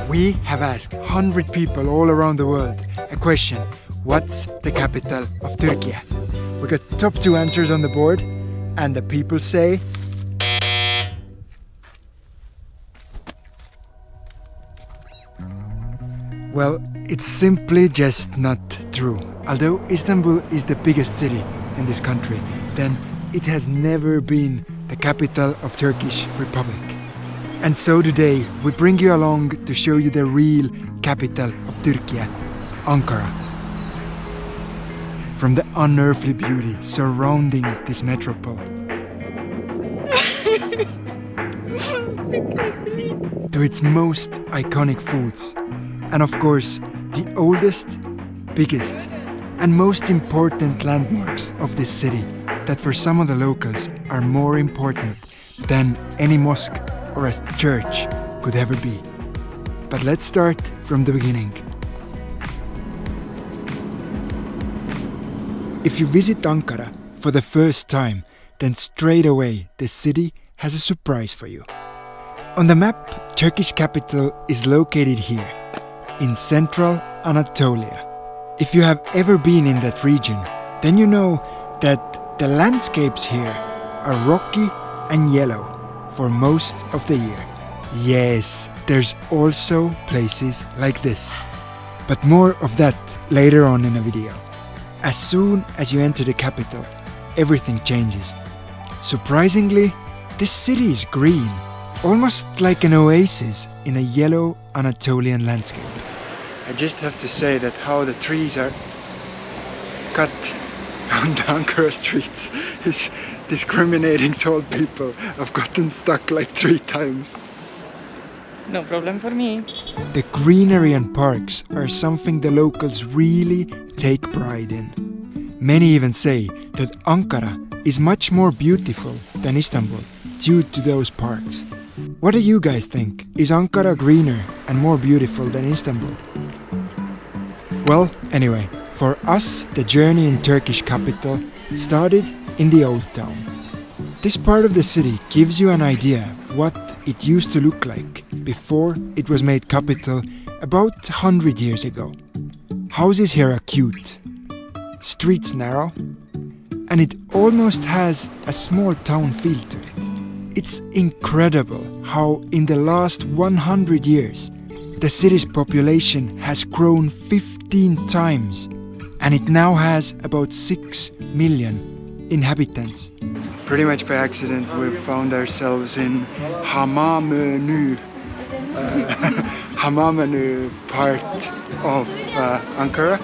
We have asked 100 people all around the world a question: what's the capital of Türkiye? We got top 2 answers on the board, and the people say well, it's simply just not true. Although Istanbul is the biggest city in this country, then it has never been the capital of Turkish Republic. And so today we bring you along to show you the real capital of Türkiye, Ankara. From the unearthly beauty surrounding this metropole to its most iconic foods, and of course the oldest, biggest and most important landmarks of this city that for some of the locals are more important than any mosque or a church could ever be. But let's start from the beginning. If you visit Ankara for the first time, then straight away the city has a surprise for you. On the map, Turkish capital is located here, in central Anatolia. If you have ever been in that region, then you know that the landscapes here are rocky and yellow for most of the year. Yes, there's also places like this. But more of that later on in the video. As soon as you enter the capital, everything changes. Surprisingly, this city is green, almost like an oasis in a yellow Anatolian landscape. I just have to say that how the trees are cut on the Ankara streets is discriminating tall people. I've gotten stuck like 3 times. No problem for me. The greenery and parks are something the locals really take pride in. Many even say that Ankara is much more beautiful than Istanbul due to those parks. What do you guys think? Is Ankara greener and more beautiful than Istanbul? Well, anyway, for us, the journey in Turkish capital started in the old town. This part of the city gives you an idea what it used to look like before it was made capital about 100 years ago. Houses here are cute, streets narrow, and it almost has a small town feel to it. It's incredible how in the last 100 years the city's population has grown 15 times, and it now has about 6 million inhabitants. Pretty much by accident we found ourselves in Hamamönü part of Ankara.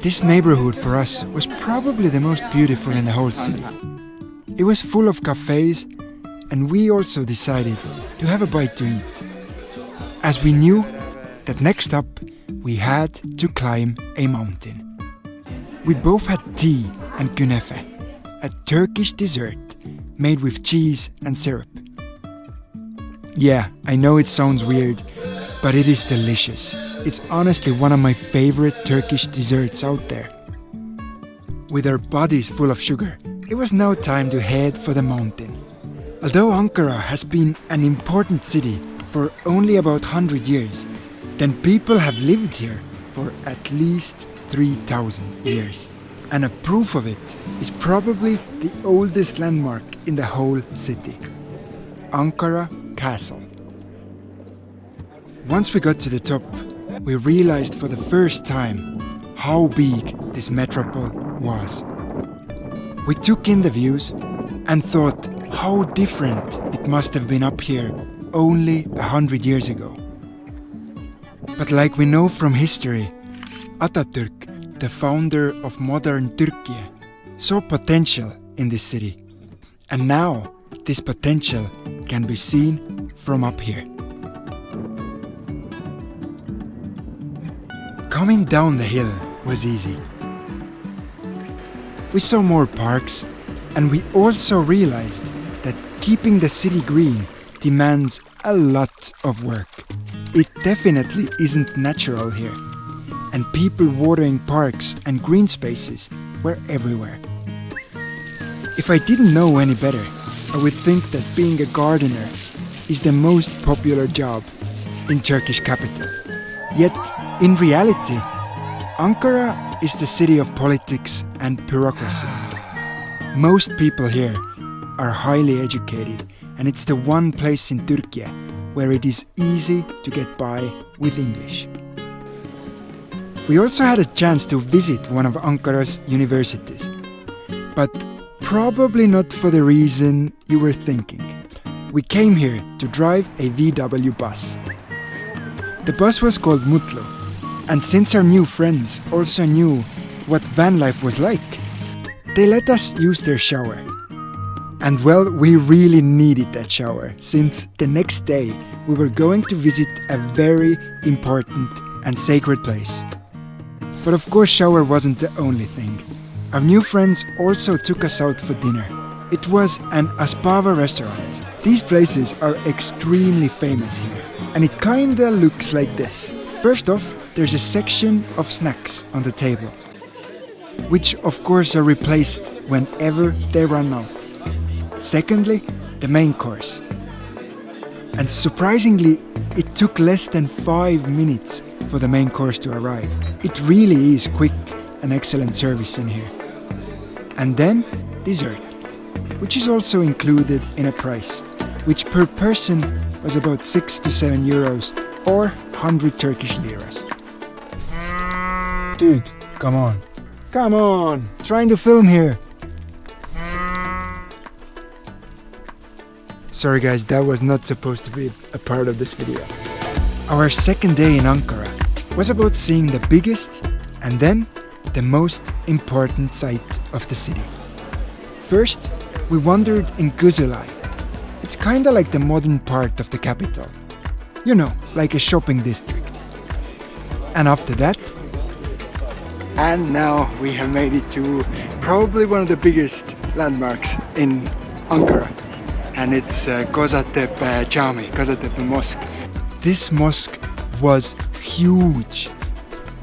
This neighborhood for us was probably the most beautiful in the whole city. It was full of cafes, and we also decided to have a bite to eat, as we knew that next up we had to climb a mountain. We both had tea and künefe, a Turkish dessert made with cheese and syrup. Yeah, I know it sounds weird, but it is delicious. It's honestly one of my favorite Turkish desserts out there. With our bodies full of sugar, it was now time to head for the mountain. Although Ankara has been an important city for only about 100 years, then people have lived here for at least 3,000 years. And a proof of it is probably the oldest landmark in the whole city, Ankara Castle. Once we got to the top, we realized for the first time how big this metropole was. We took in the views and thought how different it must have been up here only 100 years ago. But like we know from history, Atatürk, the founder of modern Türkiye, saw potential in this city. And now this potential can be seen from up here. Coming down the hill was easy. We saw more parks, and we also realized that keeping the city green demands a lot of work. It definitely isn't natural here, and people watering parks and green spaces were everywhere. If I didn't know any better, I would think that being a gardener is the most popular job in Turkish capital. Yet, in reality, Ankara is the city of politics and bureaucracy. Most people here are highly educated, and it's the one place in Türkiye where it is easy to get by with English. We also had a chance to visit one of Ankara's universities, but probably not for the reason you were thinking. We came here to drive a VW bus. The bus was called Mutlu, and since our new friends also knew what van life was like, they let us use their shower. And well, we really needed that shower, since the next day we were going to visit a very important and sacred place. But of course, shower wasn't the only thing. Our new friends also took us out for dinner. It was an Aspava restaurant. These places are extremely famous here, and it kinda looks like this. First off, there's a section of snacks on the table, which of course are replaced whenever they run out. Secondly, the main course. And surprisingly, it took less than 5 minutes for the main course to arrive. It really is quick and excellent service in here. And then dessert, which is also included in a price, which per person was about 6 to 7 euros or 100 Turkish liras. Dude, come on. Come on, trying to film here. Sorry guys, that was not supposed to be a part of this video. Our second day in Ankara was about seeing the biggest and then the most important site of the city. First, we wandered in Güzelay. It's kinda like the modern part of the capital. You know, like a shopping district. And after that, and now we have made it to probably one of the biggest landmarks in Ankara. And it's Gaziantep Cami, Gaziantep Mosque. This mosque was huge.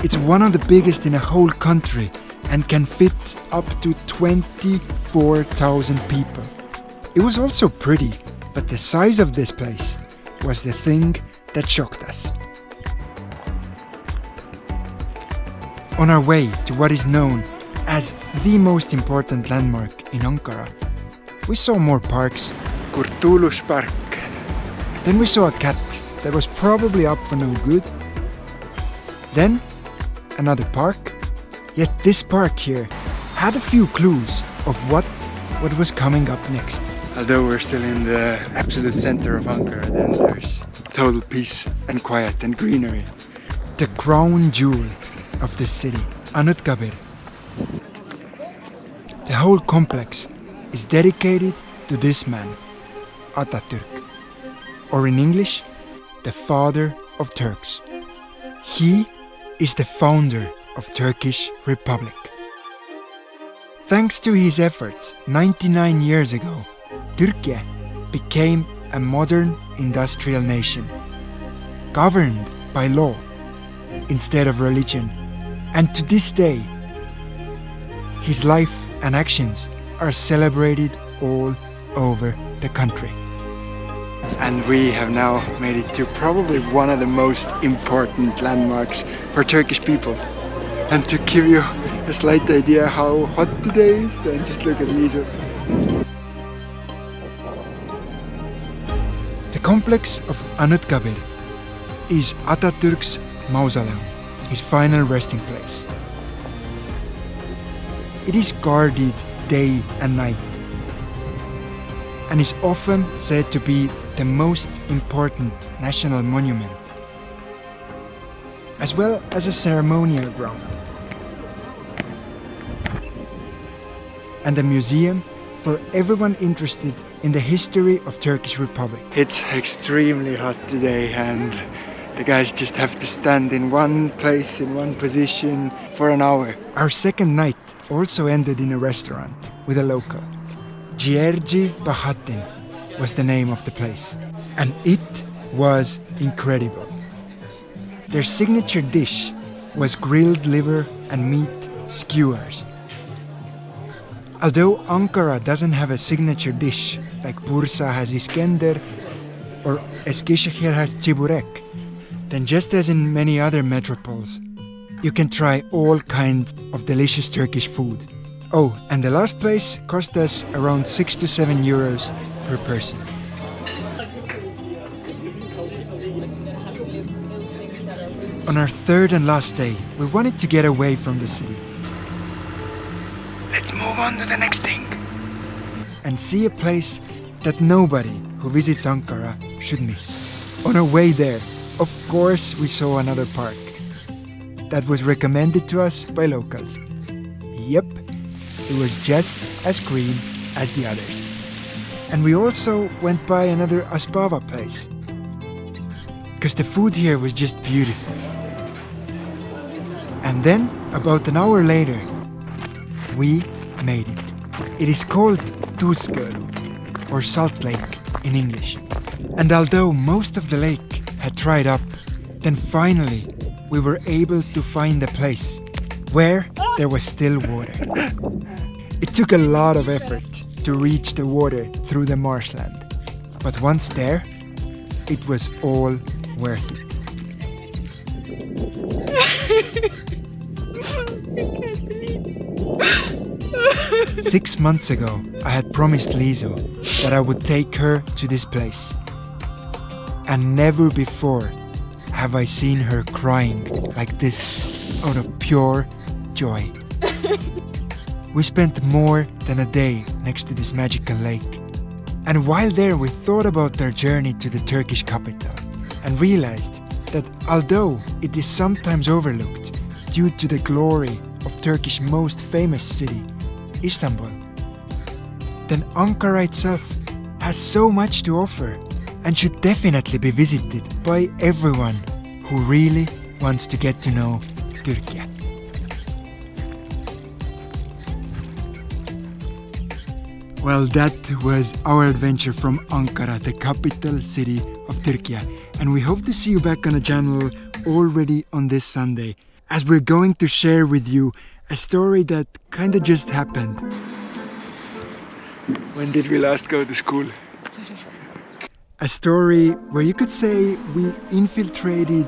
It's one of the biggest in a whole country and can fit up to 24,000 people. It was also pretty, but the size of this place was the thing that shocked us. On our way to what is known as the most important landmark in Ankara, we saw more parks. Kurtuluş Park. Then we saw a cat that was probably up for no good. Then another park. Yet this park here had a few clues of what was coming up next. Although we're still in the absolute center of Ankara, then there's total peace and quiet and greenery. The crown jewel of the city, Anitkabir. The whole complex is dedicated to this man, Atatürk, or in English, the father of Turks. He is the founder of Turkish Republic. Thanks to his efforts, 99 years ago, Türkiye became a modern industrial nation, governed by law instead of religion. And to this day, his life and actions are celebrated all over the country. And we have now made it to probably one of the most important landmarks for Turkish people. And to give you a slight idea how hot today is, then just look at Liisu. The complex of Anitkabir is Atatürk's mausoleum, his final resting place. It is guarded day and night, and is often said to be the most important national monument, as well as a ceremonial ground, and a museum for everyone interested in the history of Turkish Republic. It's extremely hot today, and the guys just have to stand in one place, in one position for an hour. Our second night also ended in a restaurant with a local. Ciğerci Bahattin was the name of the place, and it was incredible. Their signature dish was grilled liver and meat skewers. Although Ankara doesn't have a signature dish like Bursa has Iskender or Eskişehir has çiburek, then just as in many other metropoles, you can try all kinds of delicious Turkish food. Oh, and the last place cost us around 6 to 7 euros per person. On our third and last day, we wanted to get away from the city. Let's move on to the next thing. And see a place that nobody who visits Ankara should miss. On our way there, of course, we saw another park that was recommended to us by locals. Yep, it was just as green as the others. And we also went by another Aspava place, because the food here was just beautiful. And then, about an hour later, we made it. It is called Tuskelu, or Salt Lake in English. And although most of the lake had dried up, then finally we were able to find a place where there was still water. It took a lot of effort to reach the water through the marshland, but once there, it was all worth it. 6 months ago, I had promised Liisu that I would take her to this place. And never before have I seen her crying like this out of pure joy. We spent more than a day next to this magical lake. And while there, we thought about their journey to the Turkish capital and realized that although it is sometimes overlooked due to the glory of Turkey's most famous city, Istanbul, then Ankara itself has so much to offer and should definitely be visited by everyone who really wants to get to know Türkiye. Well, that was our adventure from Ankara, the capital city of Türkiye. And we hope to see you back on the channel already on this Sunday, as we're going to share with you a story that kinda just happened. When did we last go to school? A story where you could say we infiltrated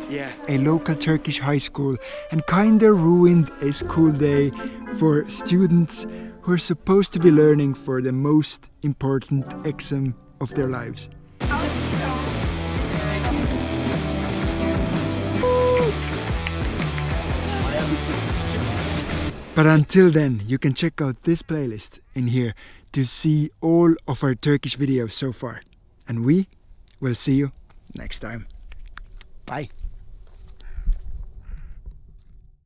a local Turkish high school and kinda ruined a school day for students who are supposed to be learning for the most important exam of their lives. But until then, you can check out this playlist in here to see all of our Turkish videos so far. And we will see you next time. Bye.